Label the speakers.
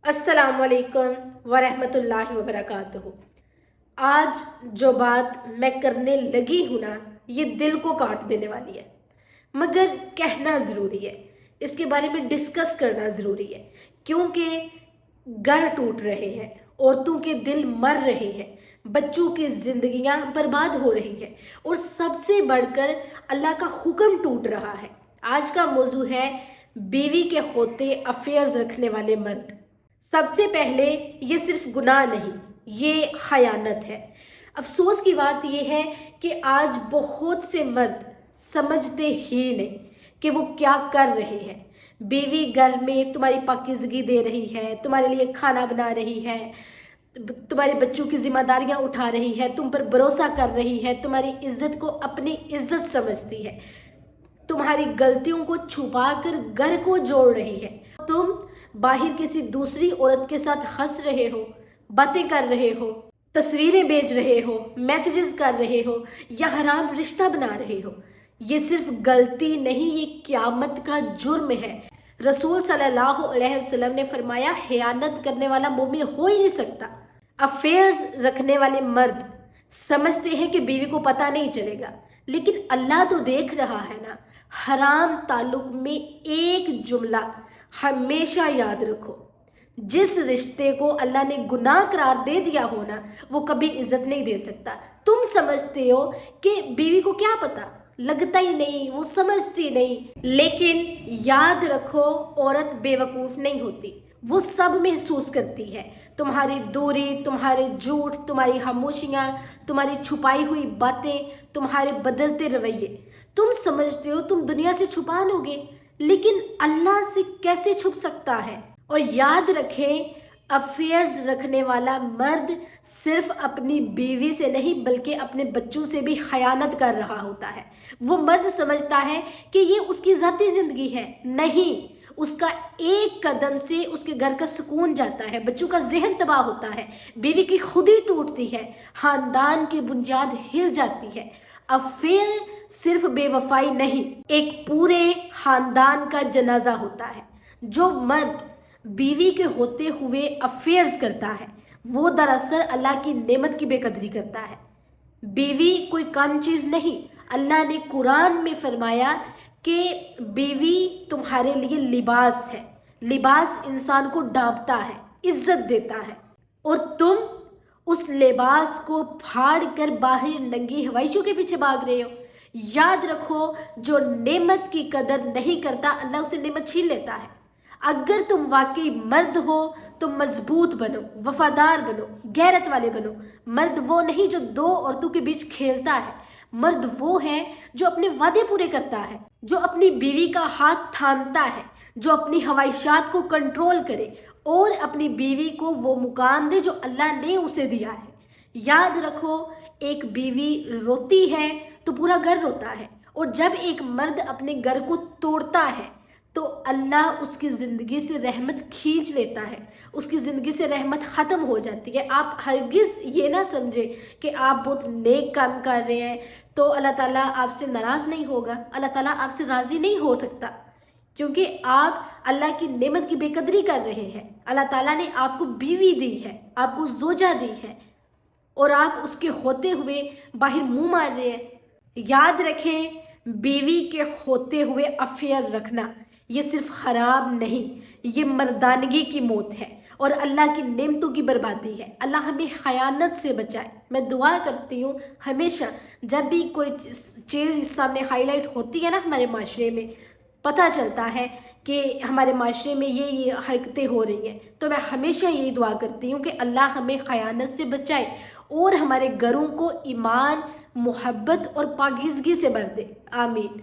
Speaker 1: अस्सलामुअलैकुम वरहमतुल्लाहि वबरकातुहू। आज जो बात मैं करने लगी हूँ ना, ये दिल को काट देने वाली है, मगर कहना ज़रूरी है। इसके बारे में डिस्कस करना ज़रूरी है, क्योंकि घर टूट रहे हैं, औरतों के दिल मर रहे हैं, बच्चों की ज़िंदगियाँ बर्बाद हो रही हैं, और सबसे बढ़कर अल्लाह का हुक्म टूट रहा है। आज का मौजू है बीवी के होते अफेयर्स रखने वाले मर्द। सबसे पहले ये सिर्फ गुनाह नहीं, ये खयानत है। अफसोस की बात यह है कि आज बहुत से मर्द समझते ही नहीं कि वो क्या कर रहे हैं। बीवी घर में तुम्हारी पाकीज़गी दे रही है, तुम्हारे लिए खाना बना रही है, तुम्हारे बच्चों की जिम्मेदारियां उठा रही है, तुम पर भरोसा कर रही है, तुम्हारी इज्जत को अपनी इज्जत समझती है, तुम्हारी गलतियों को छुपाकर घर को जोड़ रही है। तुम बाहर किसी दूसरी औरत के साथ हंस रहे हो, बातें कर रहे हो, तस्वीरें भेज रहे हो, मैसेजेस कर रहे हो, या हराम रिश्ता बना रहे हो। ये सिर्फ गलती नहीं, ये क़यामत का जुर्म है। रसूल सल्लल्लाहु अलैहि वसल्लम ने फरमाया, खयानत करने वाला मोमिन हो ही नहीं सकता। अफेयर्स रखने वाले मर्द समझते हैं कि बीवी को पता नहीं चलेगा, लेकिन अल्लाह तो देख रहा है ना। हराम ताल्लुक में एक जुमला हमेशा याद रखो, जिस रिश्ते को अल्लाह ने गुनाह करार दे दिया हो ना, वो कभी इज्जत नहीं दे सकता। तुम समझते हो कि बीवी को क्या पता, लगता ही नहीं, वो समझती नहीं, लेकिन याद रखो, औरत बेवकूफ़ नहीं होती, वो सब महसूस करती है। तुम्हारी दूरी, तुम्हारे झूठ, तुम्हारी खामोशियाँ, तुम्हारी छुपाई हुई बातें, तुम्हारे बदलते रवैये। तुम समझते हो तुम दुनिया से छुपा लोगे, लेकिन अल्लाह से कैसे छुप सकता है। और याद रखें, अफेयर्स रखने वाला मर्द सिर्फ अपनी बीवी से नहीं बल्कि अपने बच्चों से भी खयानत कर रहा होता है। वो मर्द समझता है कि ये उसकी ज़ाती ज़िंदगी है, नहीं, उसका एक कदम से उसके घर का सुकून जाता है, बच्चों का जहन तबाह होता है, बीवी की खुद ही टूटती है, खानदान की बुनियाद हिल जाती है। अफेयर सिर्फ बेवफाई नहीं, एक पूरे खानदान का जनाजा होता है। जो मर्द बीवी के होते हुए अफेयर्स करता है, वो दरअसल अल्लाह की नेमत की बेकदरी करता है। बीवी कोई कम चीज़ नहीं। अल्लाह ने कुरान में फरमाया कि बीवी तुम्हारे लिए लिबास है। लिबास इंसान को ढांपता है, इज्जत देता है, और तुम उस लिबास को फाड़ कर बाहर नंगी हवाइशों के पीछे भाग रहे हो। याद रखो, जो नेमत की कदर नहीं करता, अल्लाह उसे नेमत छीन लेता है। अगर तुम वाकई मर्द हो तो मजबूत बनो, वफादार बनो, गैरत वाले बनो। मर्द वो नहीं जो दो औरतों के बीच खेलता है। मर्द वो है जो अपने वादे पूरे करता है, जो अपनी बीवी का हाथ थामता है, जो अपनी ख्वाहिशात को कंट्रोल करे और अपनी बीवी को वो मुकाम दे जो अल्लाह ने उसे दिया है। याद रखो, एक बीवी रोती है तो पूरा घर रोता है, और जब एक मर्द अपने घर को तोड़ता है तो अल्लाह उसकी ज़िंदगी से रहमत खींच लेता है, उसकी ज़िंदगी से रहमत ख़त्म हो जाती है। आप हरगिज़ ये ना समझें कि आप बहुत नेक काम कर रहे हैं तो अल्लाह ताला आपसे नाराज़ नहीं होगा, अल्लाह ताला आपसे राज़ी नहीं हो सकता, क्योंकि आप अल्लाह की नेमत की बेकदरी कर रहे हैं। अल्लाह ताला ने आपको बीवी दी है, आपको ज़ोजा दी है, और आप उसके होते हुए बाहर मुँह मार रहे हैं। याद रखें, बीवी के होते हुए अफेयर रखना ये सिर्फ खराब नहीं, ये मर्दानगी की मौत है और अल्लाह की नेमतों की बर्बादी है। अल्लाह हमें खयानत से बचाए। मैं दुआ करती हूँ हमेशा जब भी कोई चीज़ सामने हाईलाइट होती है ना, हमारे माशरे में पता चलता है कि हमारे माशरे में ये हरकतें हो रही हैं, तो मैं हमेशा यही दुआ करती हूँ कि अल्लाह हमें खयानत से बचाए और हमारे घरों को ईमान, मोहब्बत और पाकीज़गी से भर दे। आमीन।